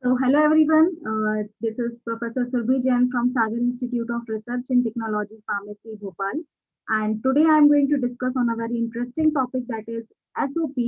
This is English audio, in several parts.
Hello everyone. This is Professor Surbhi Jain from Sagar Institute of Research in Technology Pharmacy, Bhopal. And today I'm going to discuss on a very interesting topic that is SOP,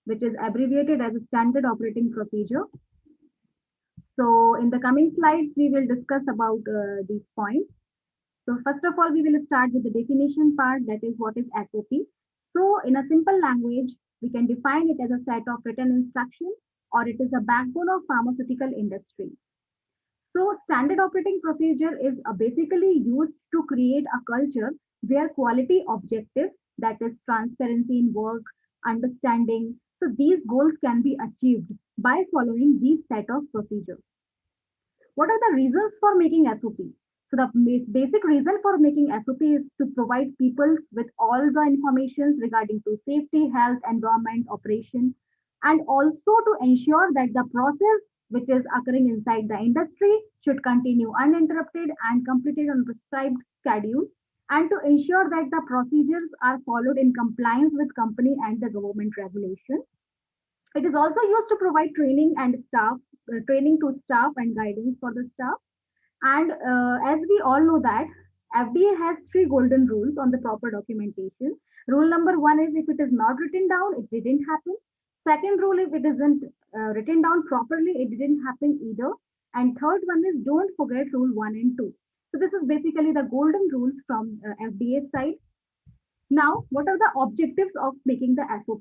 which is abbreviated as a Standard Operating Procedure. So in the coming slides, we will discuss about these points. So first of all, we will start with the definition part, that is what is SOP. So in a simple language, we can define it as a set of written instructions or it is a backbone of pharmaceutical industry. So, standard operating procedure is basically used to create a culture where quality objectives, that is, transparency in work, understanding, so these goals can be achieved by following these set of procedures. What are the reasons for making SOP? So, the basic reason for making SOP is to provide people with all the information regarding to safety, health, environment, operation, and also to ensure that the process which is occurring inside the industry should continue uninterrupted and completed on prescribed schedule, and to ensure that the procedures are followed in compliance with company and the government regulation. It is also used to provide training to staff and guidance for the staff. And as we all know that FDA has three golden rules on the proper documentation. Rule number one is if it is not written down, it didn't happen. Second rule, if it isn't written down properly, it didn't happen either. And third one is don't forget rule one and two. So this is basically the golden rules from FDA side. Now, what are the objectives of making the SOP?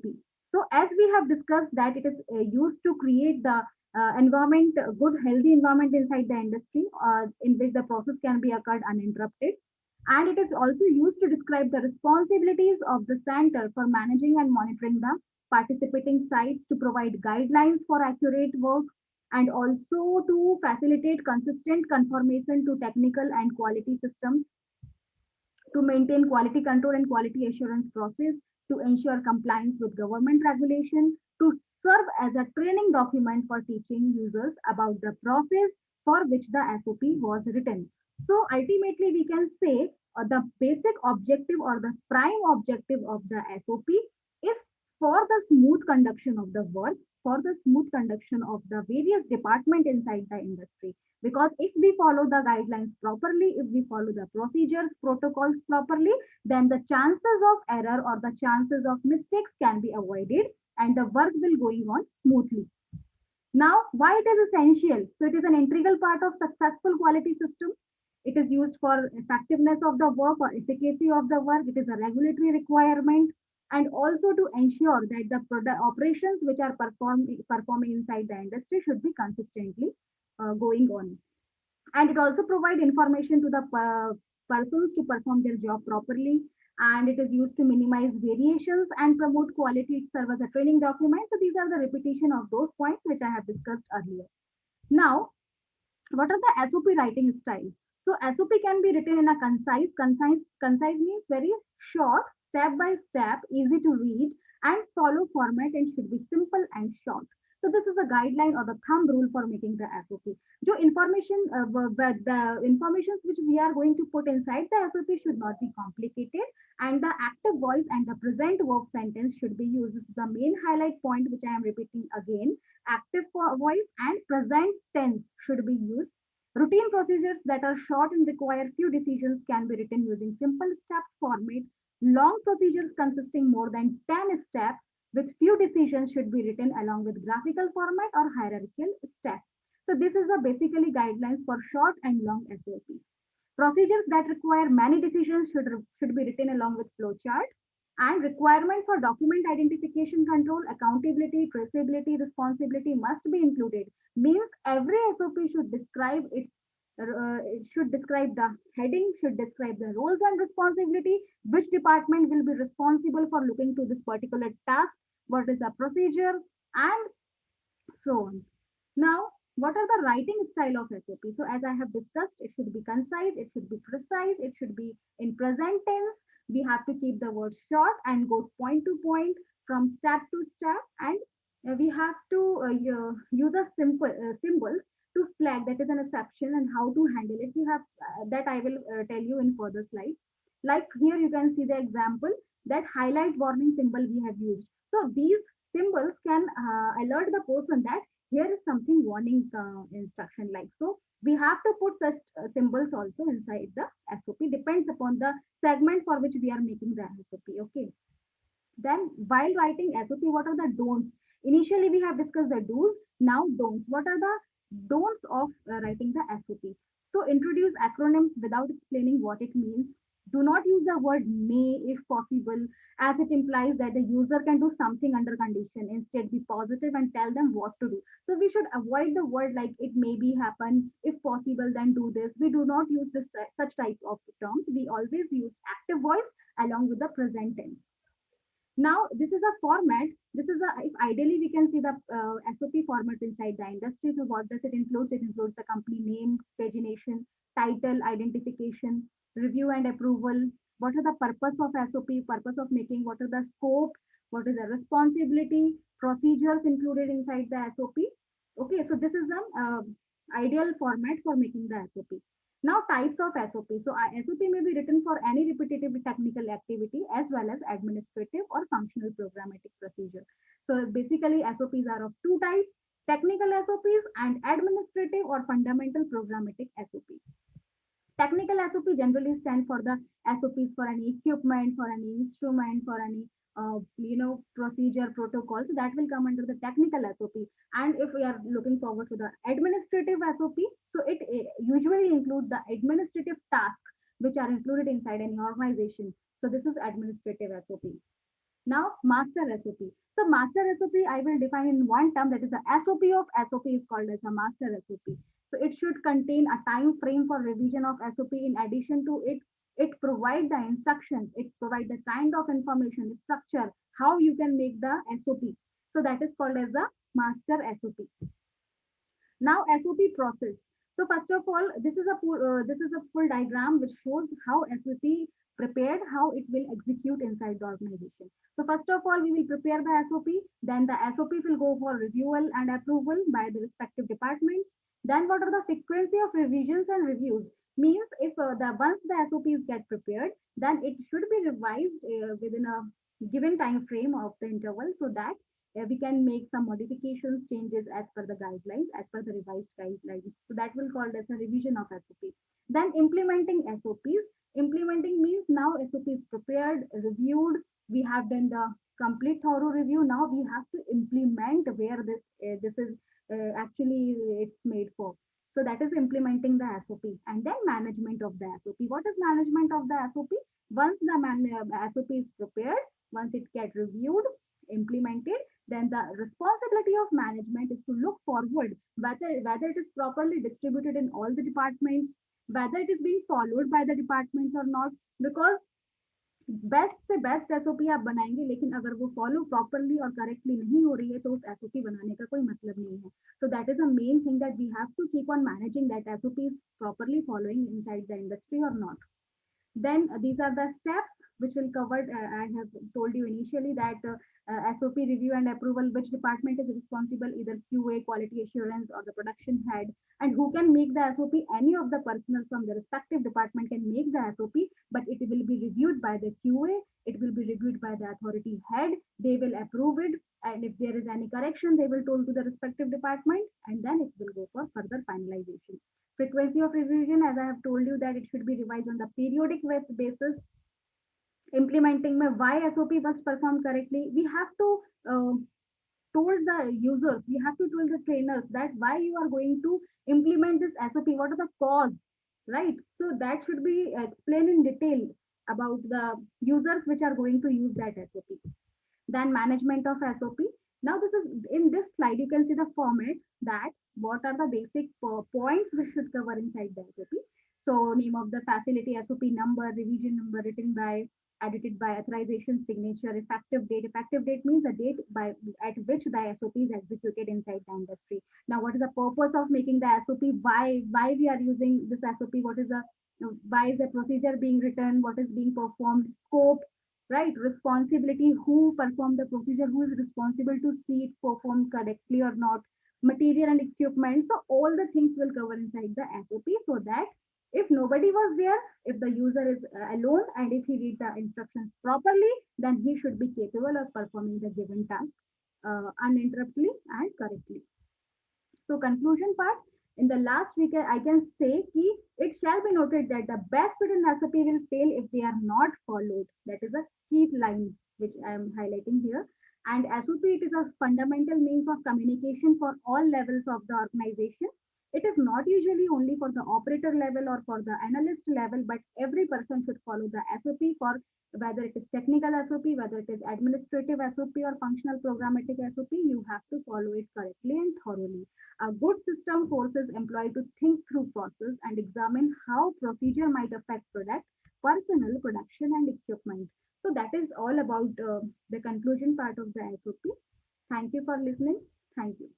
So, as we have discussed that it is used to create the environment, good, healthy environment inside the industry, in which the process can be occurred uninterrupted. And it is also used to describe the responsibilities of the center for managing and monitoring the participating sites to provide guidelines for accurate work and also to facilitate consistent conformation to technical and quality systems to maintain quality control and quality assurance process, to ensure compliance with government regulation, to serve as a training document for teaching users about the process for which the SOP was written. So ultimately, we can say the basic objective or the prime objective of the SOP is for the smooth conduction of the work, for the smooth conduction of the various department inside the industry, because if we follow the guidelines properly, if we follow the procedures, protocols properly, then the chances of error or the chances of mistakes can be avoided and the work will going on smoothly. Now, why it is essential? So it is an integral part of successful quality system. It is used for effectiveness of the work or efficacy of the work. It is a regulatory requirement and also to ensure that the product operations which are performing inside the industry should be consistently going on. And it also provide information to the persons to perform their job properly, and it is used to minimize variations and promote quality. It serves as a training document. So these are the repetition of those points which I have discussed earlier. Now, what are the SOP writing styles? So SOP can be written in a concise means very short, step by step, easy to read and follow format, and should be simple and short. So this is a guideline or the thumb rule for making the SOP. जो information, the informations which we are going to put inside the SOP should not be complicated, and the active voice and the present verb sentence should be used. This is the main highlight point which I am repeating again. Active voice and present tense should be used. Routine procedures that are short and require few decisions can be written using simple steps format. Long procedures consisting more than 10 steps with few decisions should be written along with graphical format or hierarchical steps. So this is the basically guidelines for short and long SOPs. Procedures that require many decisions should be written along with flowchart, and requirement for document identification control, accountability, traceability, responsibility must be included. Means every SOP should describe it should describe the heading, should describe the roles and responsibility, which department will be responsible for looking to this particular task, what is the procedure, and so on. Now, what are the writing style of SOP? So, as I have discussed, it should be concise, it should be precise, it should be in present tense. We have to keep the word short and go point to point from step to step, and we have to use a simple symbols to flag that is an exception and how to handle it. We have that I will tell you in further slides. Like here, you can see the example that highlight warning symbol we have used. So these symbols can alert the person that here is something warning instruction like. So we have to put such symbols also inside the SOP, depends upon the segment for which we are making the SOP. Okay. Then while writing SOP, what are the don'ts? Initially we have discussed the do's, now don'ts. What are the don'ts of writing the SOP? So introduce acronyms without explaining what it means. Do not use the word may if possible, as it implies that the user can do something under condition. Instead, be positive and tell them what to do. So we should avoid the word like it may be happen, if possible, then do this. We do not use this such type of terms. We always use active voice along with the present tense. Now, this is a format. This is a, if ideally we can see the SOP format inside the industry. So what does it include? It includes the company name, pagination, title, identification, review and approval. What are the purpose of SOP, purpose of making, what are the scope, what is the responsibility, procedures included inside the SOP. Okay, so this is the ideal format for making the SOP. Now, types of SOP. So, SOP may be written for any repetitive technical activity as well as administrative or functional programmatic procedure. So, basically, SOPs are of two types: technical SOPs and administrative or fundamental programmatic SOPs. Technical SOP generally stand for the SOPs for any equipment, for any instrument, for any procedure protocol. So that will come under the technical SOP. And if we are looking forward to the administrative SOP, so it usually includes the administrative tasks which are included inside any organization. So this is administrative SOP. Now, master SOP. So, master SOP, I will define in one term, that is the SOP of SOP is called as a master SOP. So, it should contain a time frame for revision of SOP. In addition to it, it provides the instructions, it provides the kind of information, structure, how you can make the SOP. So, that is called as the master SOP. Now SOP process. So first of all, this is a full diagram which shows how SOP prepared, how it will execute inside the organization. So first of all, we will prepare the SOP. Then the SOP will go for review and approval by the respective departments. Then what are the frequency of revisions and reviews? Means if the once the SOPs get prepared, then it should be revised within a given time frame of the interval so that we can make some modifications, changes as per the guidelines, as per the revised guidelines. So that will called as a revision of SOP. Then implementing SOPs. Implementing means now SOP is prepared, reviewed. We have done the complete thorough review. Now we have to implement where this is actually it's made for. So that is implementing the SOP, and then management of the SOP. What is management of the SOP? Once the SOP is prepared, once it gets reviewed, implemented, then the responsibility of management is to look forward whether it is properly distributed in all the departments, whether it is being followed by the departments or not. Because best से best SOP आप बनाएंगे, लेकिन अगर वो follow properly और correctly नहीं हो रही है तो उस एसओपी बनाने का कोई मतलब नहीं है. So that is a main thing that we have to keep on managing, that SOP is properly following inside the industry or not. Then these are the steps which will cover. I have told you initially that SOP review and approval, which department is responsible, either QA, quality assurance, or the production head, and who can make the SOP. Any of the personnel from the respective department can make the SOP, but it will be reviewed by the QA. It will be reviewed by the authority head. They will approve it, and if there is any correction, they will told to the respective department, and then it will go for further finalization. Frequency of revision, as I have told you, that it should be revised on the periodic basis. Implementing my why SOP must perform correctly. We have to told the users, we have to tell the trainers that why you are going to implement this SOP, what are the cause, right? So that should be explained in detail about the users which are going to use that SOP. Then management of SOP. Now this is in this slide, you can see the format, that what are the basic points we should cover inside the SOP. So name of the facility, SOP number, revision number, written by, edited by, authorization, signature, effective date. Effective date means the date by at which the SOP is executed inside the industry. Now, what is the purpose of making the SOP? Why we are using this SOP? What is the why is the procedure being written? What is being performed? Scope, right? Responsibility, who performed the procedure, who is responsible to see it performed correctly or not, material and equipment. So all the things will cover inside the SOP, so that if nobody was there, if the user is alone, and if he read the instructions properly, then he should be capable of performing the given task uninterruptedly and correctly. So conclusion part, in the last week, I can say कि it shall be noted that the best written SOP will fail if they are not followed. That is a key line which I am highlighting here. And SOP, it is a fundamental means of communication for all levels of the organization. It is not usually only for the operator level or for the analyst level, but every person should follow the SOP for whether it is technical SOP, whether it is administrative SOP or functional programmatic SOP, you have to follow it correctly and thoroughly. A good system forces employee to think through process and examine how procedure might affect product, personnel, production, and equipment. So that is all about the conclusion part of the SOP. Thank you for listening. Thank you.